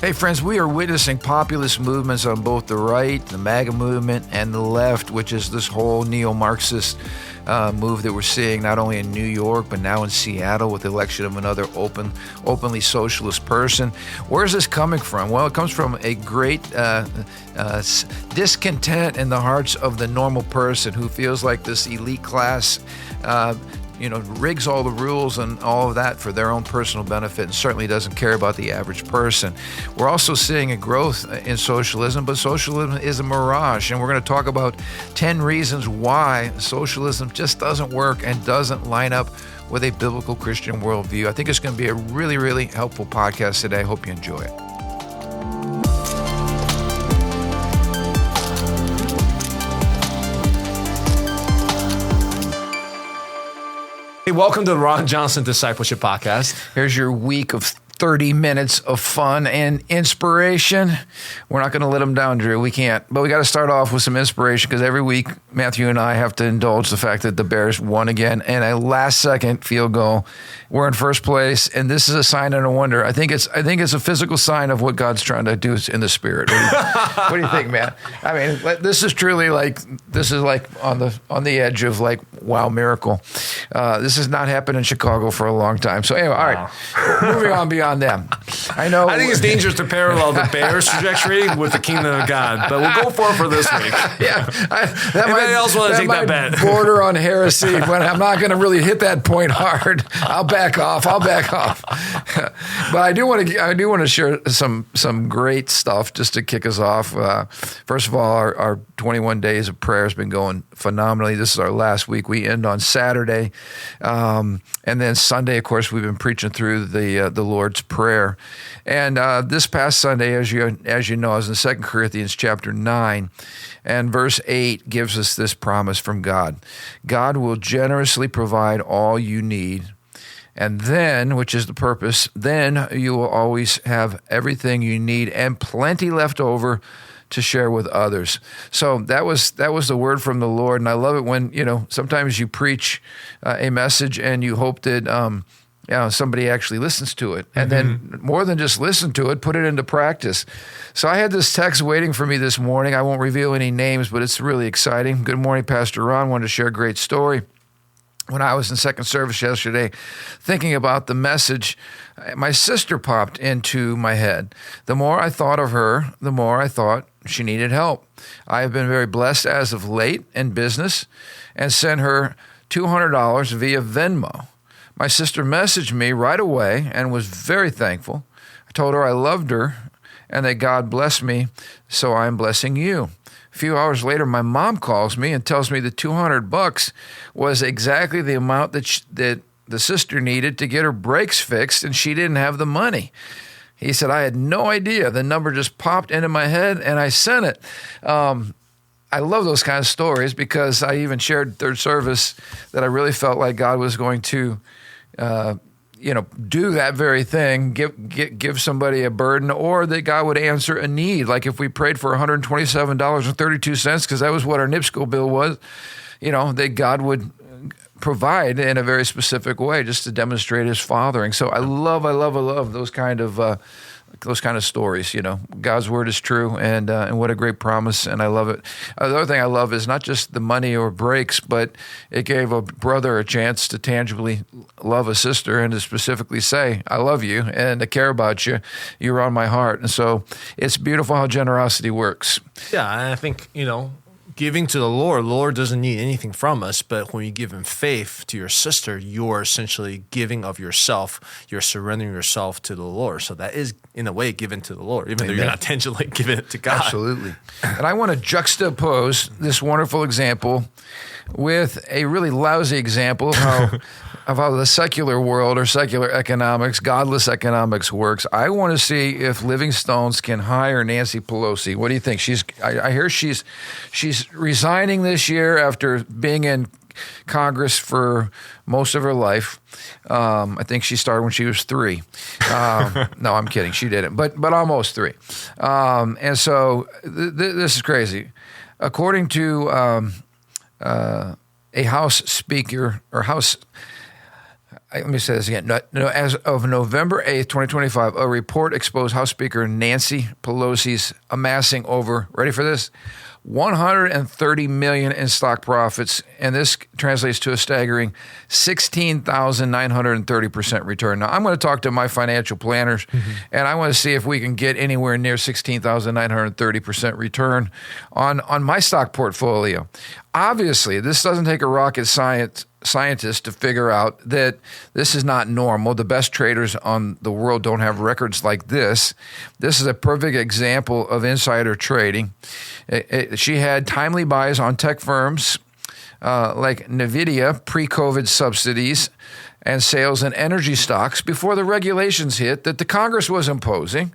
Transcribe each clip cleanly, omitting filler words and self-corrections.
Hey friends, we are witnessing populist movements on both the right, the MAGA movement, and the left, which is this whole neo-Marxist move that we're seeing not only in New York, but now in Seattle with the election of another openly socialist person. Where is this coming from? Well, it comes from a great discontent in the hearts of the normal person who feels like this elite class rigs all the rules and all of that for their own personal benefit and certainly doesn't care about the average person. We're also seeing a growth in socialism, but socialism is a mirage, and we're going to talk about 10 reasons why socialism just doesn't work and doesn't line up with a biblical Christian worldview. I think it's going to be a really, really helpful podcast today. I hope you enjoy it. Hey, welcome to the Ron Johnson Discipleship Podcast. Here's your week of 30 minutes of fun and inspiration. We're not going to let them down, Drew. We can't. But we got to start off with some inspiration because every week, Matthew and I have to indulge the fact that the Bears won again and a last-second field goal. We're in first place, and this is a sign and a wonder. I think it's a physical sign of what God's trying to do in the spirit. What do you think, man? I mean, this is truly like on the edge of like wow miracle. This has not happened in Chicago for a long time. So anyway, all right, moving on beyond them. I think it's dangerous to parallel the Bears' trajectory with the kingdom of God, but we'll go for this week. Yeah, anybody else want to take that bet? Border on heresy, but I'm not going to really hit that point hard. I'll back off. But I do want to share some great stuff just to kick us off. First of all, our 21 days of prayer has been going phenomenally. This is our last week. We end on Saturday, and then Sunday, of course, we've been preaching through the Lord's Prayer. And this past Sunday, as you know, I was in 2 Corinthians chapter 9, and verse 8 gives us this promise from God. God will generously provide all you need. And then, which is the purpose, then you will always have everything you need and plenty left over to share with others. So that was the word from the Lord. And I love it when, sometimes you preach a message and you hope that somebody actually listens to it. And then more than just listen to it, put it into practice. So I had this text waiting for me this morning. I won't reveal any names, but it's really exciting. Good morning, Pastor Ron. Wanted to share a great story. When I was in second service yesterday, thinking about the message, my sister popped into my head. The more I thought of her, the more I thought she needed help. I have been very blessed as of late in business and sent her $200 via Venmo. My sister messaged me right away and was very thankful. I told her I loved her and that God blessed me, so I am blessing you. A few hours later, my mom calls me and tells me the $200 was exactly the amount that the sister needed to get her brakes fixed, and she didn't have the money. He said, I had no idea. The number just popped into my head, and I sent it. I love those kind of stories because I even shared third service that I really felt like God was going to do that very thing, give somebody a burden, or that God would answer a need. Like if we prayed for $127.32, because that was what our NIPSCO bill was, that God would provide in a very specific way just to demonstrate his fathering. So I love those kind of stories. God's word is true, and what a great promise, and I love it. The other thing I love is not just the money or breaks, but it gave a brother a chance to tangibly love a sister and to specifically say, I love you and I care about you. You're on my heart. And so it's beautiful how generosity works. Yeah, and I think, giving to the Lord doesn't need anything from us, but when you give in faith to your sister, you're essentially giving of yourself. You're surrendering yourself to the Lord. So that is, in a way, given to the Lord, even though you're not tangibly giving it to God. Absolutely. And I want to juxtapose this wonderful example with a really lousy example of how the secular world or secular economics, godless economics works. I want to see if Living Stones can hire Nancy Pelosi. What do you think? I hear she's resigning this year after being in Congress for most of her life. I think she started when she was 3. No, I'm kidding. She didn't, but almost 3. And so this is crazy. According to a House Speaker or House let me say this again. No, as of November 8th, 2025, a report exposed House Speaker Nancy Pelosi's amassing over, ready for this, $130 million in stock profits, and this translates to a staggering 16,930% return. Now, I'm going to talk to my financial planners, and I want to see if we can get anywhere near 16,930% return on my stock portfolio. Obviously, this doesn't take a rocket scientist to figure out that this is not normal. The best traders on the world don't have records like this. This is a perfect example of insider trading. She had timely buys on tech firms like NVIDIA, pre-COVID subsidies, and sales in energy stocks before the regulations hit that the Congress was imposing,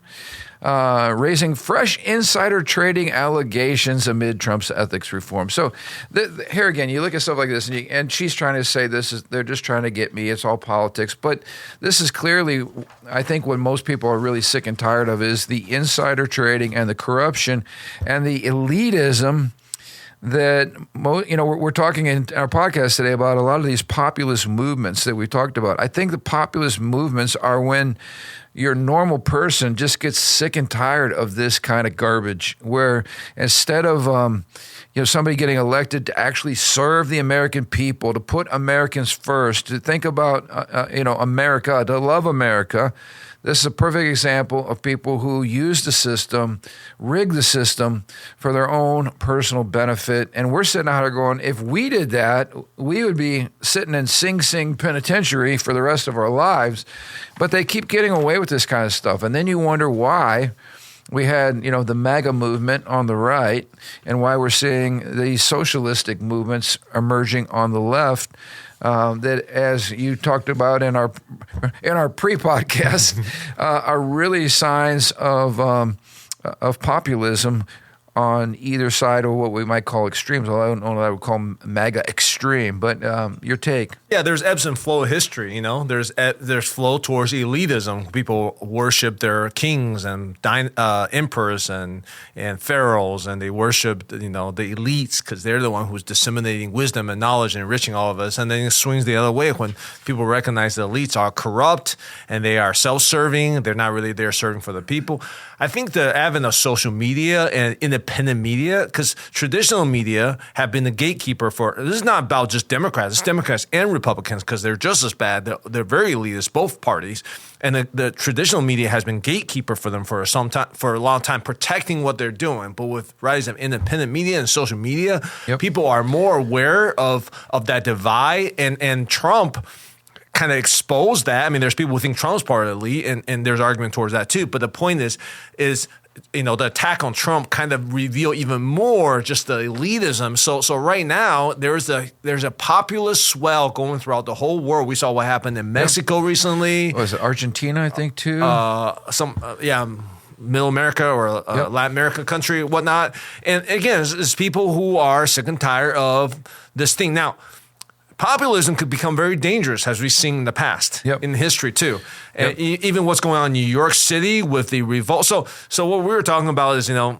raising fresh insider trading allegations amid Trump's ethics reform. So here again, you look at stuff like this, and she's trying to say they're just trying to get me. It's all politics. But this is clearly, I think, what most people are really sick and tired of is the insider trading and the corruption and the elitism that, we're talking in our podcast today about a lot of these populist movements that we talked about. I think the populist movements are when your normal person just gets sick and tired of this kind of garbage, where instead of somebody getting elected to actually serve the American people, to put Americans first, to think about America, to love America. This is a perfect example of people who use the system, rig the system for their own personal benefit. And we're sitting out here going, if we did that, we would be sitting in Sing Sing penitentiary for the rest of our lives. But they keep getting away with this kind of stuff. And then you wonder why we had, the MAGA movement on the right and why we're seeing these socialistic movements emerging on the left. That, as you talked about in our pre-podcast, are really signs of populism on either side of what we might call extremes. Well, I don't know what I would call MAGA extreme, but your take. Yeah, there's ebbs and flow of history. There's flow towards elitism. People worship their kings and emperors and pharaohs, and they worship the elites because they're the one who's disseminating wisdom and knowledge and enriching all of us. And then it swings the other way when people recognize the elites are corrupt and they are self-serving. They're not really there serving for the people. I think the advent of social media and independent media, because traditional media have been the gatekeeper for, this is not about just Democrats, it's Democrats and Republicans, because they're just as bad. They're very elitist, both parties. And the traditional media has been gatekeeper for them for a long time, protecting what they're doing. But with rise of independent media and social media, people are more aware of that divide, and Trump kind of exposed that. I mean, there's people who think Trump's part of the elite, and there's argument towards that too. But the point is the attack on Trump kind of revealed even more just the elitism. So right now there's a populist swell going throughout the whole world. We saw what happened in Mexico recently. Was it Argentina, I think, too? Middle America or Latin America country, whatnot. And again, it's people who are sick and tired of this thing. Now, populism could become very dangerous, as we've seen in the past, in history too. And even what's going on in New York City with the revolt. So what we were talking about is, on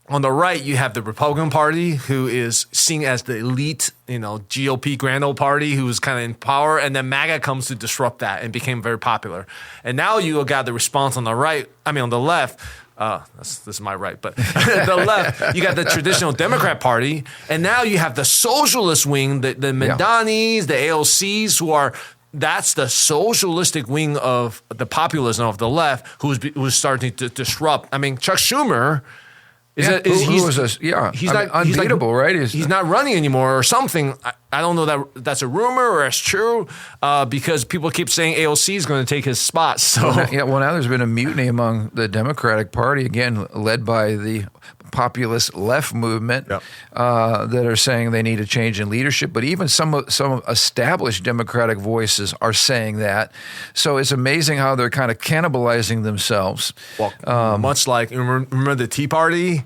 the right, you have the Republican Party, who is seen as the elite, GOP grand old party, who's kind of in power. And then MAGA comes to disrupt that and became very popular. And now you got the response on the left. This is my right, but the left, you got the traditional Democrat Party, and now you have the socialist wing, the Mandanis, the AOCs, that's the socialistic wing of the populism of the left, who's starting to disrupt. I mean, Chuck Schumer he's unbeatable, right? He's not running anymore or something. I don't know that's a rumor or it's true, because people keep saying AOC is going to take his spot. So now there's been a mutiny among the Democratic Party, again led by the populist left movement, that are saying they need a change in leadership. But even some established Democratic voices are saying that. So it's amazing how they're kind of cannibalizing themselves. Well, much like, remember the Tea Party,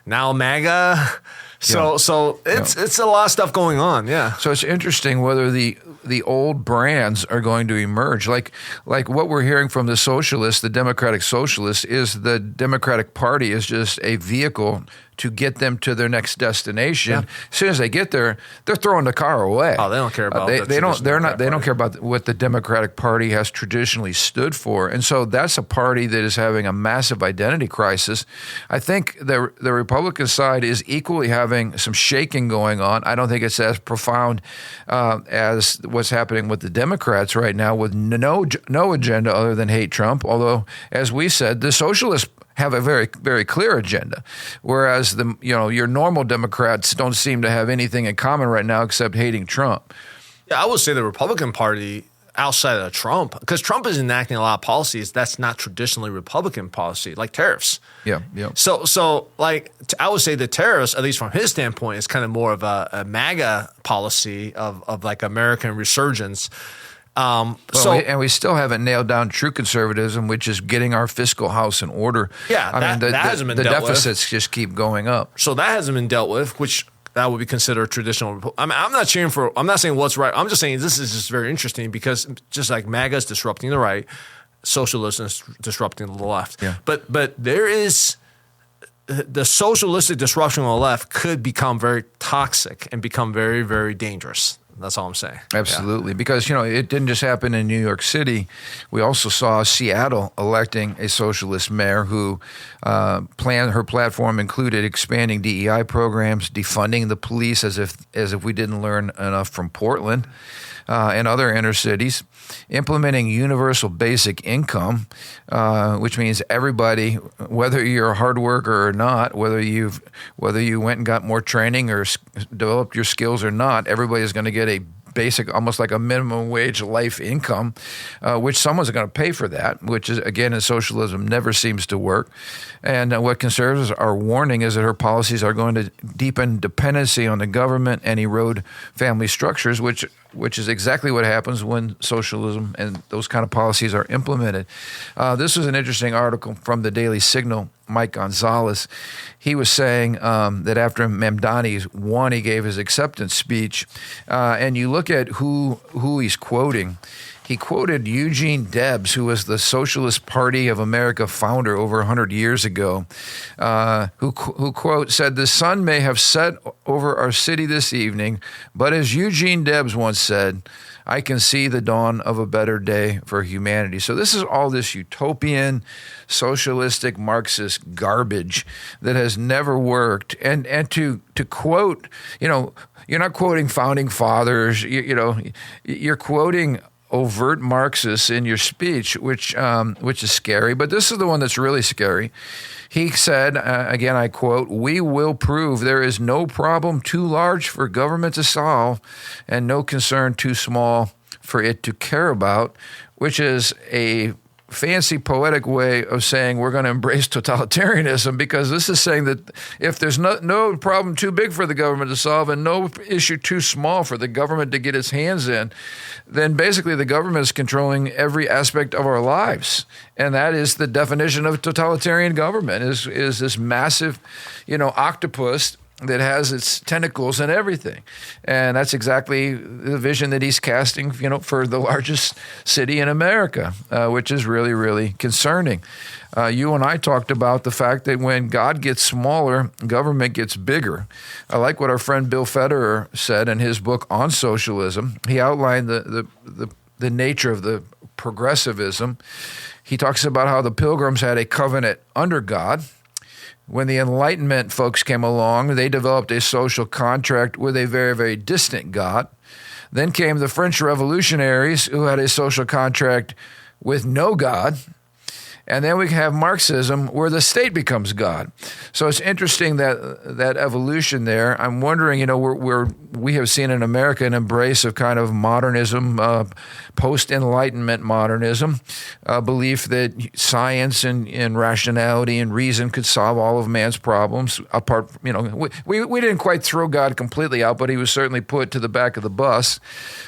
now MAGA. So it's a lot of stuff going on. Yeah. So it's interesting whether the old brands are going to emerge. Like what we're hearing from the socialists, the Democratic Socialists, is the Democratic Party is just a vehicle to get them to their next destination. Yeah. As soon as they get there, they're throwing the car away. Oh, they don't care about they don't care about what the Democratic Party has traditionally stood for. And so that's a party that is having a massive identity crisis. I think the Republican side is equally having some shaking going on. I don't think it's as profound as what's happening with the Democrats right now, with no agenda other than hate Trump. Although, as we said, the Socialists have a very, very clear agenda, whereas your normal Democrats don't seem to have anything in common right now except hating Trump. Yeah, I would say the Republican Party, outside of Trump, because Trump is enacting a lot of policies that's not traditionally Republican policy, like tariffs. Yeah. So I would say the tariffs, at least from his standpoint, is kind of more of a MAGA policy of like American resurgence. And we still haven't nailed down true conservatism, which is getting our fiscal house in order. Yeah, that hasn't been dealt with. The deficits just keep going up. So that hasn't been dealt with, which that would be considered traditional. I mean, I'm not saying what's right. I'm just saying this is just very interesting because just like MAGA is disrupting the right, socialism is disrupting the left. Yeah. But there is the socialistic disruption on the left could become very toxic and become very, very dangerous. That's all I'm saying. Absolutely. Yeah. Because, it didn't just happen in New York City. We also saw Seattle electing a socialist mayor who her platform included expanding DEI programs, defunding the police as if we didn't learn enough from Portland and other inner cities, implementing universal basic income, which means everybody, whether you're a hard worker or not, whether you went and got more training or developed your skills or not, everybody is going to get a basic, almost like a minimum wage life income, which someone's going to pay for that, which is, again, in socialism never seems to work. And what conservatives are warning is that her policies are going to deepen dependency on the government and erode family structures, which is exactly what happens when socialism and those kind of policies are implemented. This was an interesting article from the Daily Signal, Mike Gonzalez. He was saying that after Mamdani won, he gave his acceptance speech, and you look at who he's quoting. He quoted Eugene Debs, who was the Socialist Party of America founder over 100 years ago, who quote, said, "The sun may have set over our city this evening, but as Eugene Debs once said, I can see the dawn of a better day for humanity." So this is all this utopian, socialistic, Marxist garbage that has never worked. And to quote, you're not quoting founding fathers, you're quoting overt Marxists in your speech, which is scary. But this is the one that's really scary. He said, again, I quote, "We will prove there is no problem too large for government to solve and no concern too small for it to care about," which is a fancy poetic way of saying we're going to embrace totalitarianism, because this is saying that if there's no problem too big for the government to solve and no issue too small for the government to get its hands in, then basically the government is controlling every aspect of our lives. And that is the definition of totalitarian government, is this massive, octopus that has its tentacles in everything. And that's exactly the vision that he's casting, for the largest city in America, which is really, really concerning. You and I talked about the fact that when God gets smaller, government gets bigger. I like what our friend Bill Federer said in his book on socialism. He outlined the nature of the progressivism. He talks about how the Pilgrims had a covenant under God. When the Enlightenment folks came along, they developed a social contract with a very, very distant God. Then came the French revolutionaries, who had a social contract with no God. And then we have Marxism, where the state becomes God. So it's interesting that evolution there. I'm wondering, we have seen in America an embrace of kind of modernism, post-Enlightenment modernism, belief that science and rationality and reason could solve all of man's problems. Apart, we didn't quite throw God completely out, but he was certainly put to the back of the bus.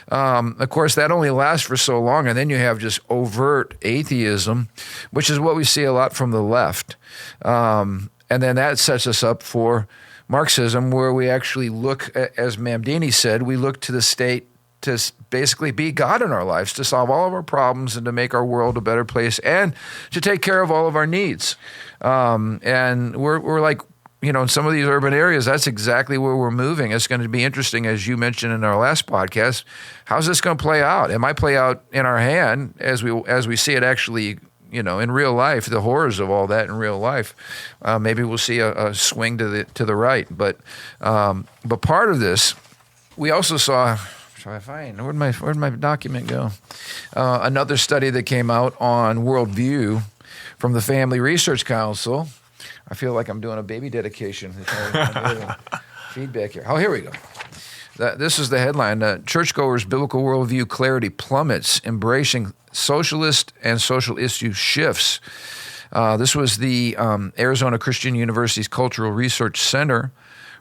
Of course, that only lasts for so long, and then you have just overt atheism, which is what we see a lot from the left. And then that sets us up for Marxism, where we actually look, as Mamdani said, we look to the state to basically be God in our lives, to solve all of our problems and to make our world a better place and to take care of all of our needs. And we're like, in some of these urban areas, that's exactly where we're moving. It's going to be interesting, as you mentioned in our last podcast. How's this going to play out? It might play out in our hand as we see it actually, in real life, the horrors of all that in real life. Maybe we'll see a swing to the right. But part of this, we also saw. Where'd my document go? Another study that came out on worldview from the Family Research Council. I feel like I'm doing a baby dedication. Feedback here. Oh, here we go. This is the headline. Churchgoers' biblical worldview clarity plummets, embracing socialist and social issue shifts. This was the Arizona Christian University's Cultural Research Center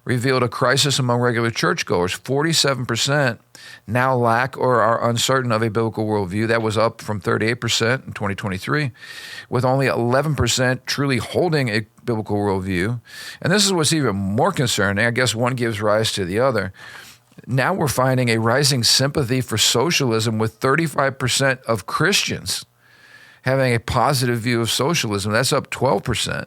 revealed a crisis among regular churchgoers. 47% now lack or are uncertain of a biblical worldview. That was up from 38% in 2023, with only 11% truly holding a biblical worldview. And this is what's even more concerning. I guess one gives rise to the other. Now we're finding a rising sympathy for socialism, with 35% of Christians having a positive view of socialism. That's up 12%.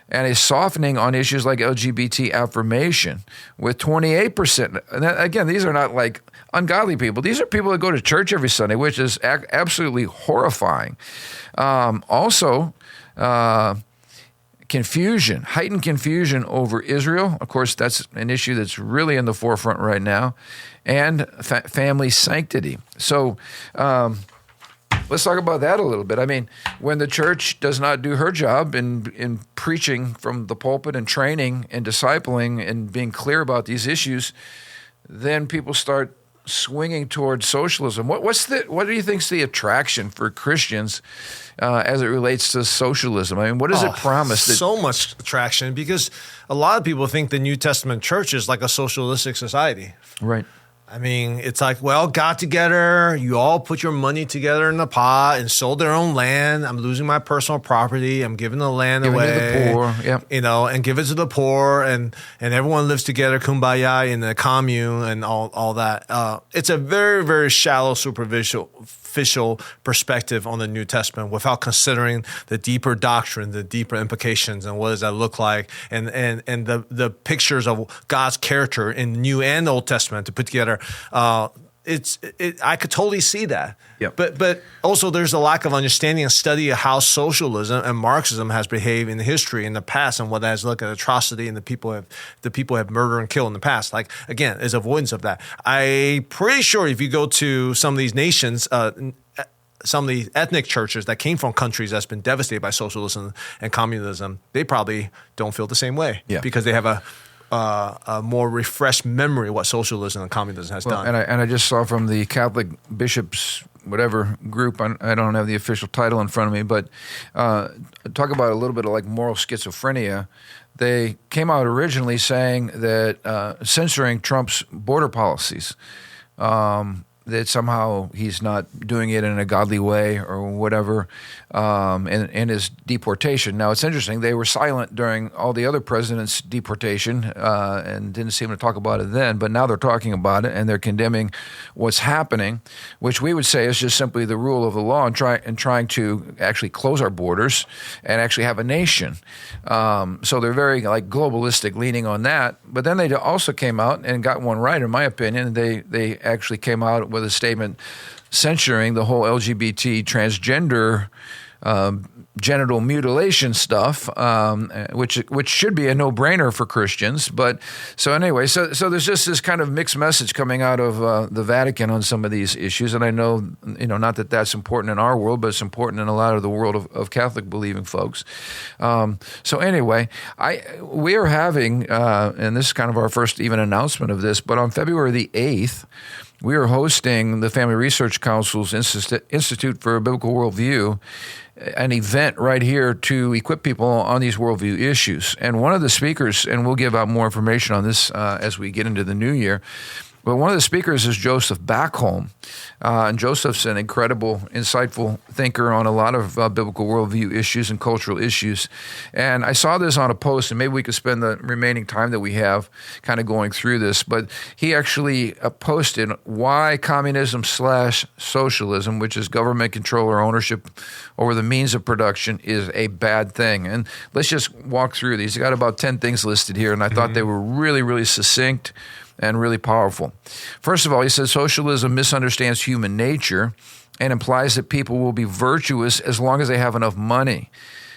And a softening on issues like LGBT affirmation with 28%. And that, again, these are not like ungodly people. These are people that go to church every Sunday, which is absolutely horrifying. Also, confusion, heightened confusion over Israel. Of course, that's an issue that's really in the forefront right now. And family sanctity. So, let's talk about that a little bit. I mean, when the church does not do her job in preaching from the pulpit and training and discipling and being clear about these issues, then people start swinging towards socialism. What do you think's the attraction for Christians as it relates to socialism? I mean, what does it promise? So much attraction, because a lot of people think the New Testament church is like a socialistic society. Right. I mean, it's like, well, got together, you all put your money together in the pot and sold their own land. I'm losing my personal property. I'm giving the land away. To the poor, yeah. And give it to the poor, and everyone lives together, kumbaya, in the commune and all that. It's a very, very shallow, superficial perspective on the New Testament, without considering the deeper doctrine, the deeper implications, and what does that look like, and the pictures of God's character in the New and Old Testament to put together. I could totally see that. Yep. But also there's a lack of understanding and study of how socialism and Marxism has behaved in history in the past, and what that has looked at atrocity and the people have murdered and killed in the past. Like, again, is avoidance of that. I'm pretty sure if you go to some of these nations, some of the ethnic churches that came from countries that's been devastated by socialism and communism, they probably don't feel the same way. Yeah. Because they have a more refreshed memory of what socialism and communism has done. And I just saw from the Catholic bishops, whatever group, I don't have the official title in front of me, but talk about a little bit of like moral schizophrenia. They came out originally saying that censoring Trump's border policies, that somehow he's not doing it in a godly way or whatever, and his deportation. Now, it's interesting. They were silent during all the other presidents' deportation and didn't seem to talk about it then, but now they're talking about it, and they're condemning what's happening, which we would say is just simply the rule of the law and trying to actually close our borders and actually have a nation. So they're very like globalistic, leaning on that. But then they also came out and got one right, in my opinion. They actually came out with a statement censoring the whole LGBT transgender genital mutilation stuff, which should be a no-brainer for Christians. But so anyway, so there's just this kind of mixed message coming out of the Vatican on some of these issues. And I know, not that that's important in our world, but it's important in a lot of the world of Catholic believing folks. So anyway, we are having, and this is kind of our first even announcement of this, but on February the 8th, we are hosting the Family Research Council's Institute for Biblical Worldview, an event right here to equip people on these worldview issues. And one of the speakers, and we'll give out more information on this as we get into the new year, But one of the speakers is Joseph Backholm. And Joseph's an incredible, insightful thinker on a lot of biblical worldview issues and cultural issues. And I saw this on a post, and maybe we could spend the remaining time that we have kind of going through this. But he actually posted why communism/socialism, which is government control or ownership over the means of production, is a bad thing. And let's just walk through these. He got about 10 things listed here, and I thought they were really, really succinct and really powerful. First of all, he says socialism misunderstands human nature and implies that people will be virtuous as long as they have enough money.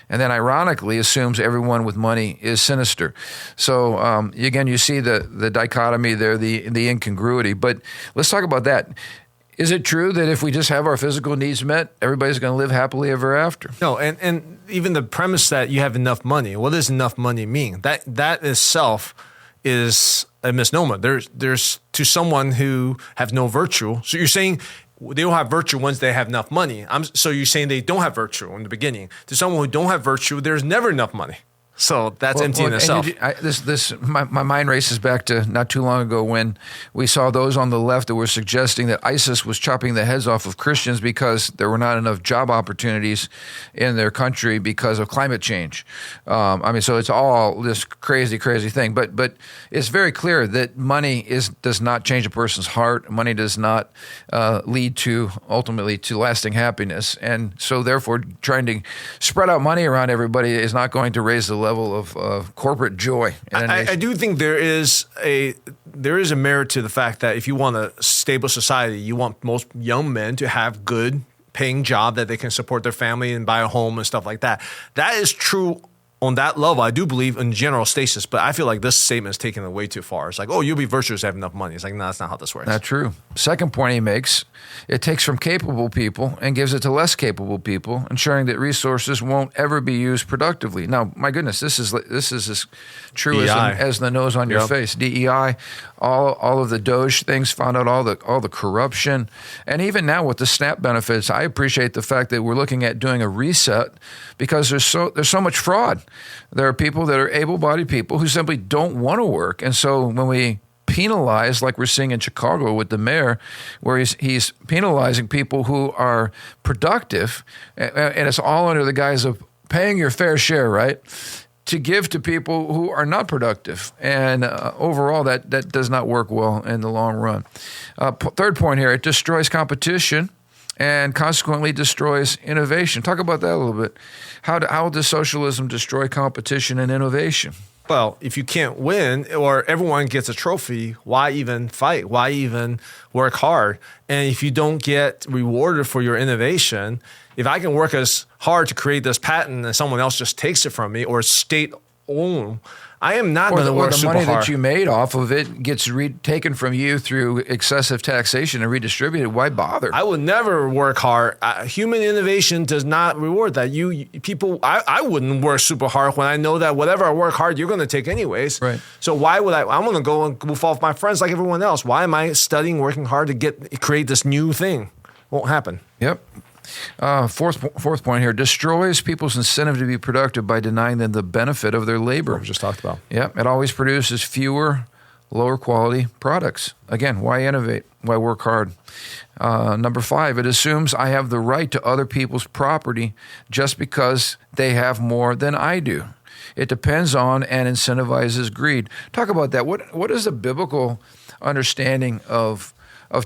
And then ironically assumes everyone with money is sinister. So again, you see the dichotomy there, the incongruity. But let's talk about that. Is it true that if we just have our physical needs met, everybody's going to live happily ever after? No, and even the premise that you have enough money, what does enough money mean? That itself is a misnomer. There's to someone who have no virtue. So you're saying they don't have virtue once they have enough money. So you're saying they don't have virtue in the beginning. To someone who don't have virtue, there's never enough money. So that's empty in itself. My mind races back to not too long ago when we saw those on the left that were suggesting that ISIS was chopping the heads off of Christians because there were not enough job opportunities in their country because of climate change. So it's all this crazy thing. But it's very clear that money does not change a person's heart. Money does not lead ultimately to lasting happiness. And so therefore, trying to spread out money around everybody is not going to raise the level of corporate joy. I do think there is a merit to the fact that if you want a stable society, you want most young men to have good paying job that they can support their family and buy a home and stuff like that. That is true on that level. I do believe in general stasis, but I feel like this statement is taking it way too far. It's like, oh, you'll be virtuous to have enough money. It's like, no, that's not how this works. Not true. Second point he makes, it takes from capable people and gives it to less capable people, ensuring that resources won't ever be used productively. Now, my goodness, this is as true as the nose on your face. DEI, all of the Doge things, found out all the corruption. And even now with the SNAP benefits, I appreciate the fact that we're looking at doing a reset because there's so much fraud. There are people that are able-bodied people who simply don't want to work. And so when we penalize, like we're seeing in Chicago with the mayor, where he's penalizing people who are productive, and it's all under the guise of paying your fair share, right? To give to people who are not productive. And overall, that does not work well in the long run. Third point here, it destroys competition and consequently destroys innovation. Talk about that a little bit. How does socialism destroy competition and innovation? Well, if you can't win or everyone gets a trophy, why even fight? Why even work hard? And if you don't get rewarded for your innovation, if I can work as hard to create this patent and someone else just takes it from me or state-owned, I am not going to work super hard. Or the money that you made off of it gets taken from you through excessive taxation and redistributed. Why bother? I would never work hard. Human innovation does not reward that. I wouldn't work super hard when I know that whatever I work hard, you're going to take anyways. Right. So why would I'm going to go and goof off my friends like everyone else. Why am I studying, working hard to create this new thing? Won't happen. Yep. Fourth point here, destroys people's incentive to be productive by denying them the benefit of their labor. What we just talked about. Yeah, it always produces fewer, lower quality products. Again, why innovate? Why work hard? Number 5, it assumes I have the right to other people's property just because they have more than I do. It depends on and incentivizes greed. Talk about that. What is the biblical understanding of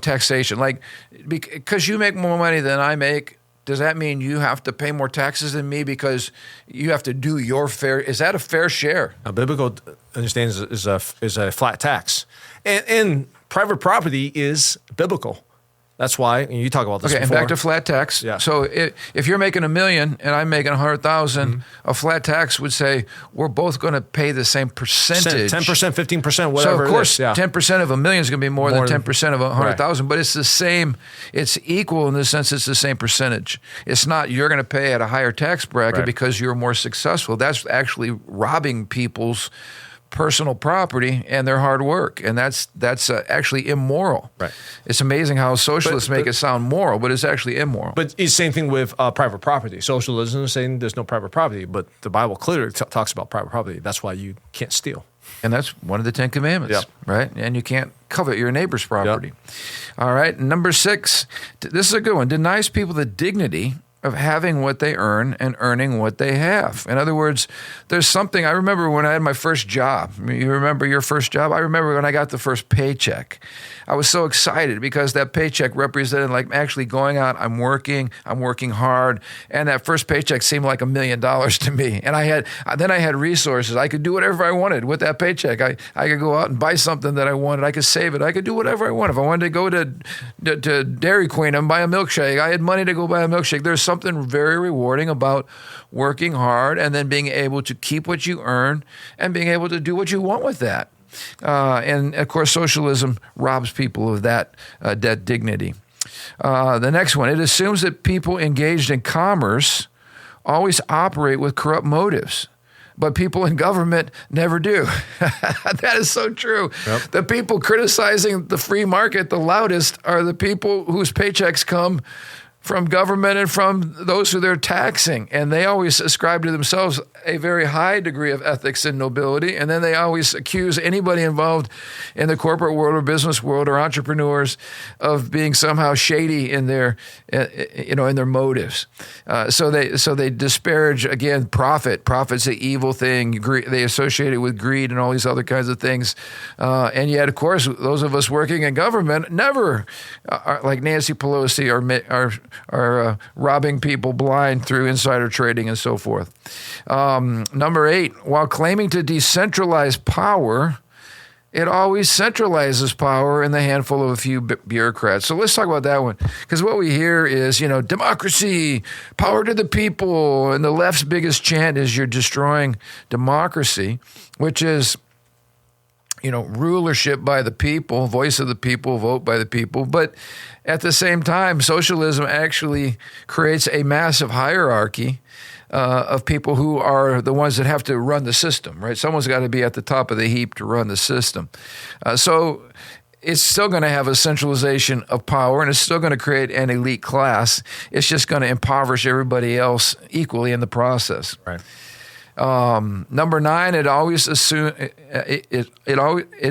taxation? Like, because you make more money than I make, does that mean you have to pay more taxes than me because you have to do your fair? Is that a fair share? A biblical understanding is a flat tax, and private property is biblical. That's why you talk about this. Okay, before. And back to flat tax. Yeah. So if you're making $1 million and I'm making 100,000, a flat tax would say we're both going to pay the same percentage. 10%, 15%, whatever. So of course, it is. Yeah. 10% of $1 million is going to be more than 10% of 100,000. Right. But it's the same. It's equal in the sense it's the same percentage. It's not you're going to pay at a higher tax bracket because you're more successful. That's actually robbing people's personal property and their hard work, and that's actually immoral. Right. It's amazing how socialists make it sound moral, but it's actually immoral. But it's the same thing with private property. Socialism is saying there's no private property, but the Bible clearly talks about private property. That's why you can't steal. And that's one of the 10 commandments, Yep. right? And you can't covet your neighbor's property. All right. Number 6, this is a good one. Denies people the dignity of having what they earn and earning what they have. In other words, there's something, I remember when I had my first job. You remember your first job? I remember when I got the first paycheck. I was so excited because that paycheck represented like actually going out, I'm working hard, and that first paycheck seemed like $1 million to me. And I had resources. I could do whatever I wanted with that paycheck. I could go out and buy something that I wanted. I could save it. I could do whatever I wanted. If I wanted to go to Dairy Queen and buy a milkshake, I had money to go buy a milkshake. There's something very rewarding about working hard and then being able to keep what you earn and being able to do what you want with that. And of course, socialism robs people of that dignity. The next one, it assumes that people engaged in commerce always operate with corrupt motives, but people in government never do. That is so true. Yep. The people criticizing the free market the loudest are the people whose paychecks come from government and from those who they're taxing. And they always ascribe to themselves a very high degree of ethics and nobility. And then they always accuse anybody involved in the corporate world or business world or entrepreneurs of being somehow shady in their, in their motives. So they disparage, again, profit. Profit's an evil thing. They associate it with greed and all these other kinds of things. And yet, of course, those of us working in government never, like Nancy Pelosi, are robbing people blind through insider trading and so forth. Number 8, while claiming to decentralize power, it always centralizes power in the handful of a few bureaucrats. So let's talk about that one. Because what we hear is, democracy, power to the people. And the left's biggest chant is you're destroying democracy, which is, rulership by the people, voice of the people, vote by the people. But at the same time, socialism actually creates a massive hierarchy of people who are the ones that have to run the system, right? Someone's got to be at the top of the heap to run the system. So it's still going to have a centralization of power, and it's still going to create an elite class. It's just going to impoverish everybody else equally in the process. Right. Number 9, it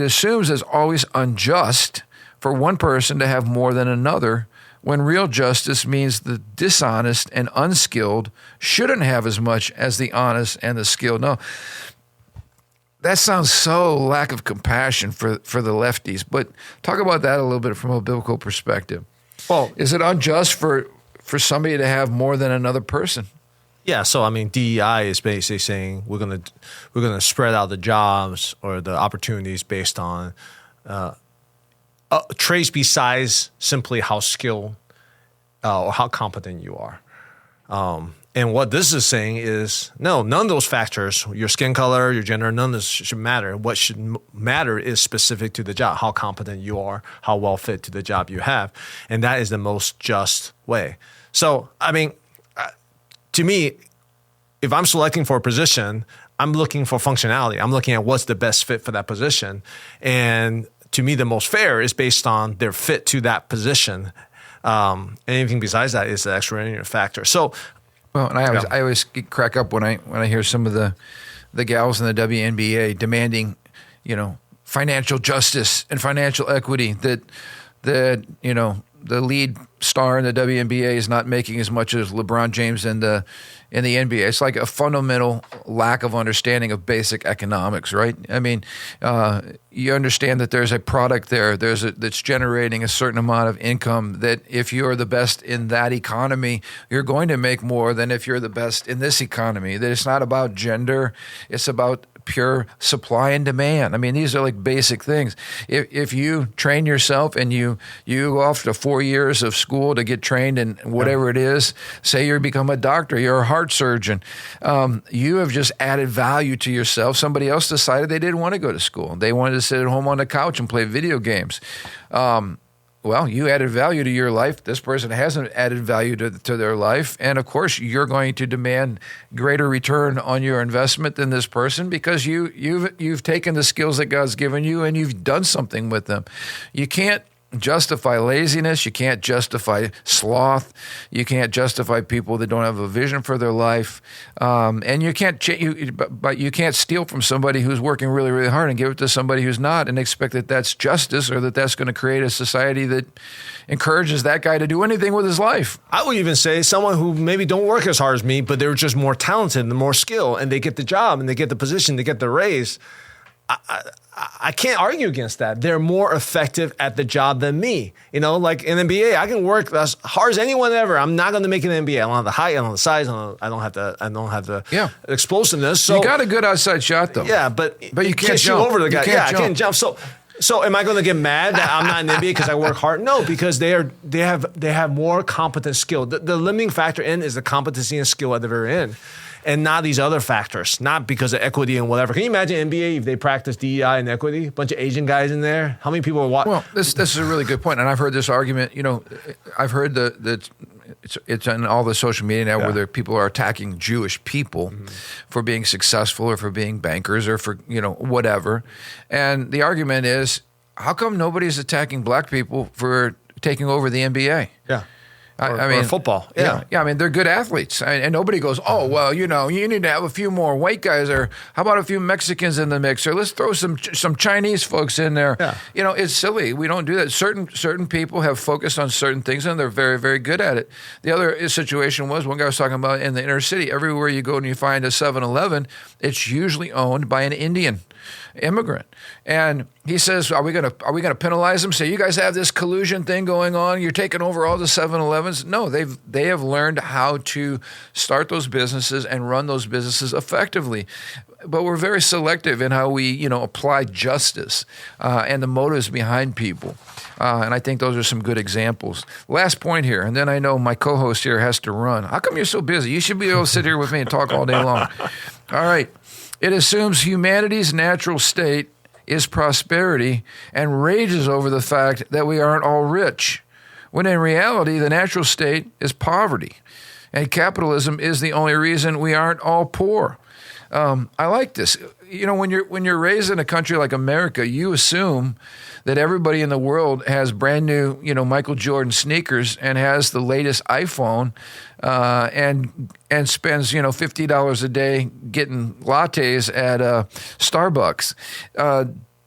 assumes it's always unjust for one person to have more than another, when real justice means the dishonest and unskilled shouldn't have as much as the honest and the skilled. No, that sounds so lack of compassion for the lefties. But talk about that a little bit from a biblical perspective. Well, is it unjust for somebody to have more than another person? Yeah, so DEI is basically saying we're gonna spread out the jobs or the opportunities based on traits besides simply how skilled or how competent you are. And what this is saying is, no, none of those factors, your skin color, your gender, none of this should matter. What should matter is specific to the job, how competent you are, how well fit to the job you have. And that is the most just way. So, to me, if I'm selecting for a position, I'm looking for functionality. I'm looking at what's the best fit for that position. And to me, the most fair is based on their fit to that position. Anything besides that is an extraordinary factor. So, well, and I always crack up when I hear some of the gals in the WNBA demanding, financial justice and financial equity, that the lead star in the WNBA is not making as much as LeBron James in the NBA. It's like a fundamental lack of understanding of basic economics, right? You understand that there's a product there, that's generating a certain amount of income, that if you're the best in that economy, you're going to make more than if you're the best in this economy. That it's not about gender, it's about pure supply and demand. These are like basic things. If you train yourself and you go off to 4 years of school to get trained in whatever it is, say you become a doctor, you're a heart surgeon, you have just added value to yourself. Somebody else decided they didn't want to go to school. They wanted to sit at home on the couch and play video games. Well, you added value to your life. This person hasn't added value to their life. And of course, you're going to demand greater return on your investment than this person because you've taken the skills that God's given you and you've done something with them. You can't justify laziness. You can't justify sloth. You can't justify people that don't have a vision for their life. And you can't, but you can't steal from somebody who's working really, really hard and give it to somebody who's not and expect that that's justice or that that's going to create a society that encourages that guy to do anything with his life. I would even say someone who maybe don't work as hard as me, but they're just more talented and more skilled, and they get the job and they get the position, they get the raise. I can't argue against that. They're more effective at the job than me. You know, like in NBA, I can work as hard as anyone ever. I'm not going to make an NBA. I don't have the height, I don't have the size, I don't have the explosiveness. So you got a good outside shot, though. Yeah, but you can't shoot jump over the guy. I can't jump. So am I going to get mad that I'm not in the NBA because I work hard? No, because they have more competent skill. The limiting factor is the competency and skill at the very end, and not these other factors. Not because of equity and whatever. Can you imagine NBA if they practice DEI and equity? A bunch of Asian guys in there. How many people are watching? Well, this is a really good point, and I've heard this argument. You know, I've heard it's on all the social media now where people are attacking Jewish people for being successful or for being bankers or for, whatever. And the argument is, how come nobody's attacking black people for taking over the NBA? Yeah. I mean, or football. Yeah. I mean, they're good athletes. And nobody goes, oh, well, you need to have a few more white guys, or how about a few Mexicans in the mix, or let's throw some Chinese folks in there. Yeah. It's silly. We don't do that. Certain people have focused on certain things, and they're very, very good at it. The other situation was, one guy was talking about in the inner city, everywhere you go and you find a 7-Eleven, it's usually owned by an Indian immigrant. And he says, are we going to penalize them? Say, you guys have this collusion thing going on. You're taking over all the 7-Elevens. No, they have learned how to start those businesses and run those businesses effectively. But we're very selective in how we, apply justice and the motives behind people. And I think those are some good examples. Last point here, and then I know my co-host here has to run. How come you're so busy? You should be able to sit here with me and talk all day long. All right. It assumes humanity's natural state is prosperity and rages over the fact that we aren't all rich, when in reality, the natural state is poverty. And capitalism is the only reason we aren't all poor. I like this. When you're raised in a country like America, you assume that everybody in the world has brand new, Michael Jordan sneakers and has the latest iPhone, and spends, $50 a day getting lattes at Starbucks.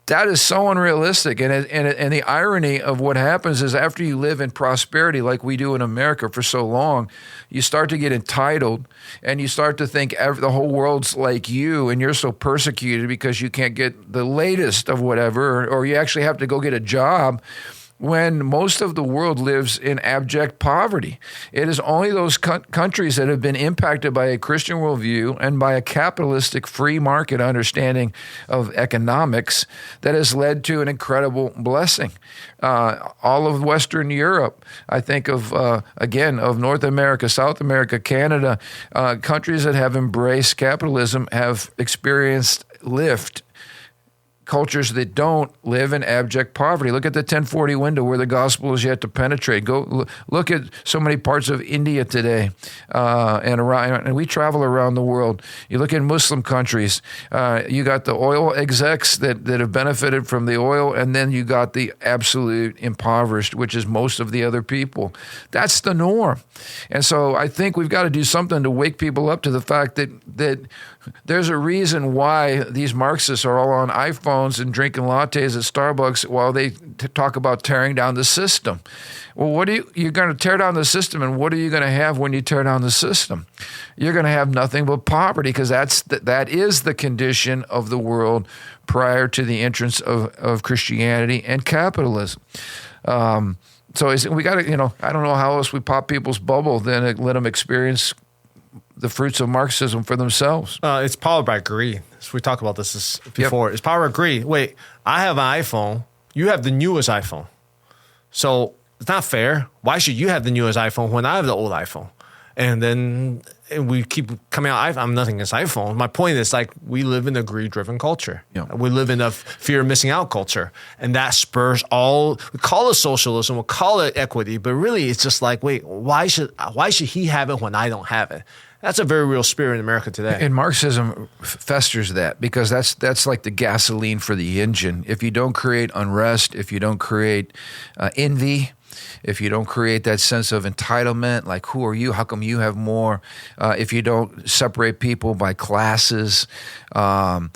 That is so unrealistic. And the irony of what happens is, after you live in prosperity like we do in America for so long, you start to get entitled and you start to think the whole world's like you, and you're so persecuted because you can't get the latest of whatever, or you actually have to go get a job, when most of the world lives in abject poverty. It is only those countries that have been impacted by a Christian worldview and by a capitalistic free market understanding of economics that has led to an incredible blessing. All of Western Europe, I think of North America, South America, Canada, countries that have embraced capitalism have experienced lift. Cultures that don't live in abject poverty. Look at the 1040 window where the gospel is yet to penetrate. Go look at so many parts of India today, and we travel around the world. You look at Muslim countries. You got the oil execs that have benefited from the oil, and then you got the absolute impoverished, which is most of the other people. That's the norm. And so I think we've got to do something to wake people up to the fact that there's a reason why these Marxists are all on iPhones and drinking lattes at Starbucks while they talk about tearing down the system. Well, you're going to tear down the system, and what are you going to have when you tear down the system? You're going to have nothing but poverty, because that is the condition of the world prior to the entrance of Christianity and capitalism. So we got to, I don't know how else we pop people's bubble than let them experience the fruits of Marxism for themselves. It's powered by greed. So we talked about this before. Yep. It's powered by greed. Wait, I have an iPhone. You have the newest iPhone. So it's not fair. Why should you have the newest iPhone when I have the old iPhone? And then we keep coming out. I'm nothing against iPhone. My point is, we live in a greed-driven culture. Yeah. We live in a fear of missing out culture. And that spurs we call it socialism, we'll call it equity, but really it's just wait, why should he have it when I don't have it? That's a very real spirit in America today. And Marxism festers that because that's like the gasoline for the engine. If you don't create unrest, if you don't create envy, if you don't create that sense of entitlement, like who are you? How come you have more? If you don't separate people by classes, the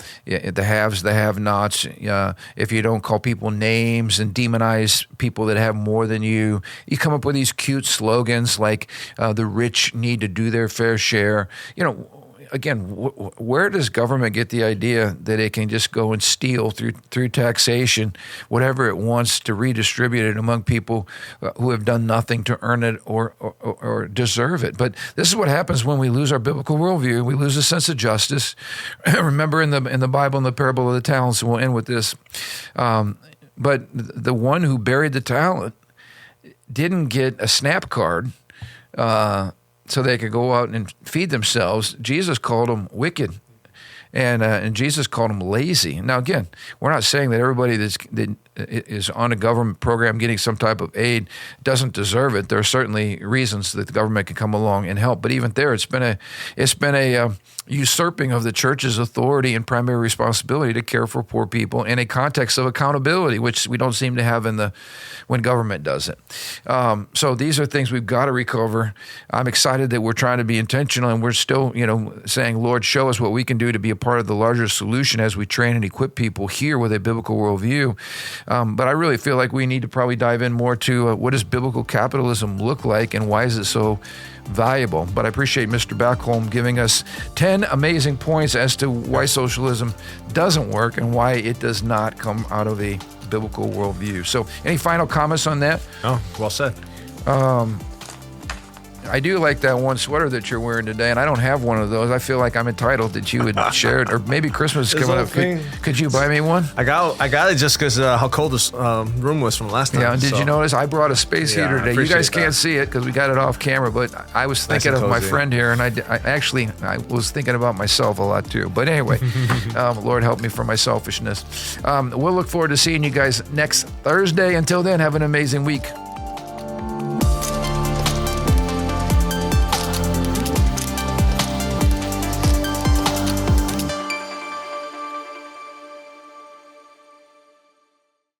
haves, the have-nots, if you don't call people names and demonize people that have more than you come up with these cute slogans like the rich need to do their fair share. Again, where does government get the idea that it can just go and steal through taxation whatever it wants to redistribute it among people who have done nothing to earn it or deserve it? But this is what happens when we lose our biblical worldview. We lose a sense of justice. Remember in the Bible, in the parable of the talents, and we'll end with this. But the one who buried the talent didn't get a snap card so they could go out and feed themselves. Jesus called them wicked, and Jesus called them lazy. Now, again, we're not saying that everybody that is on a government program getting some type of aid doesn't deserve it. There are certainly reasons that the government can come along and help, but even there, it's been a usurping of the church's authority and primary responsibility to care for poor people in a context of accountability, which we don't seem to have when government does it. So these are things we've got to recover. I'm excited that we're trying to be intentional, and we're still, saying, Lord, show us what we can do to be a part of the larger solution as we train and equip people here with a biblical worldview. But I really feel like we need to probably dive in more to what does biblical capitalism look like and why is it so valuable. But I appreciate Mr. Backholm giving us 10 amazing points as to why socialism doesn't work and why it does not come out of a biblical worldview. So any final comments on that? Oh, well said. I do like that one sweater that you're wearing today, and I don't have one of those. I feel like I'm entitled that you would share it, or maybe Christmas is coming up. Could you buy me one? I got it just because how cold this room was from last time. Yeah, and did you notice I brought a space heater today? You guys can't see it because we got it off camera, but I was thinking of my friend here, and I was thinking about myself a lot too. But anyway, Lord help me for my selfishness. We'll look forward to seeing you guys next Thursday. Until then, have an amazing week.